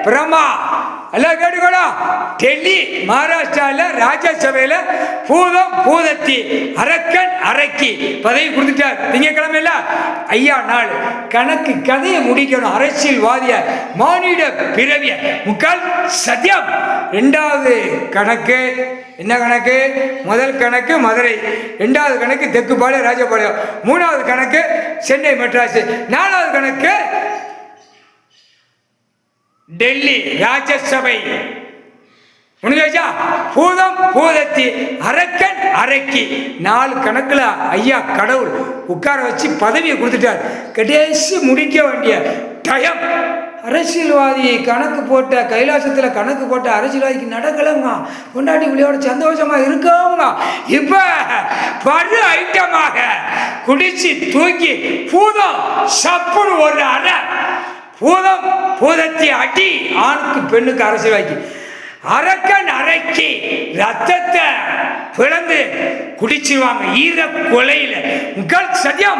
பிரம்மா எல்லாம் கேட்டுக்கோடா. டெல்லி மகாராஷ்டிராவில் ராஜ்யசபையில் பூதம் பூதத்தி அரக்கன் அரக்கி பதவி கொடுத்துட்டார். திங்கக்கிழமையில ஐயா நாள் கணக்கு கதையை முடிக்கணும். அரசியல்வாதிய மானிட பிறவிய முக்கால் சத்தியம். ரெண்டாவது கணக்கு என்ன கணக்கு? முதல் கணக்கு மதுரை, ரெண்டாவது கணக்கு தெக்குப்பாளையம் ராஜபாளையம், மூணாவது கணக்கு சென்னை மெட்ராஸ், நாலாவது கணக்கு டெல்லி ராஜ்யசபை. முடிஞ்சா பூதம் பூதத்தி அரக்கன் அரக்கி 4 கணக்குல ஐயா கடவுள் உட்கார வச்சு பதவியை கொடுத்துட்டார். கடைசி முடிக்க வேண்டிய டயம். அரசியல்வாதி கணக்கு போட்ட கைலாசத்தில் கணக்கு போட்ட அரசியல்வாதிக்கு நடக்கலங்க. கொண்டாடி விளையாட சந்தோஷமா இருக்காங்க. இப்ப பரு ஐட்டமாக குடிச்சு தூக்கி பூதம் சப்புன்னு ஒரு அறை. பூதம் பூதத்தி அடி ஆணுக்கு பெண்ணுக்கு அரசியல்வாதிக்கு. அரக்கன் அரைக்கி ரத்தத்தை பிளந்து குடிச்சிருவாங்க ஈர கொலையில. முக்கால் சத்தியம்.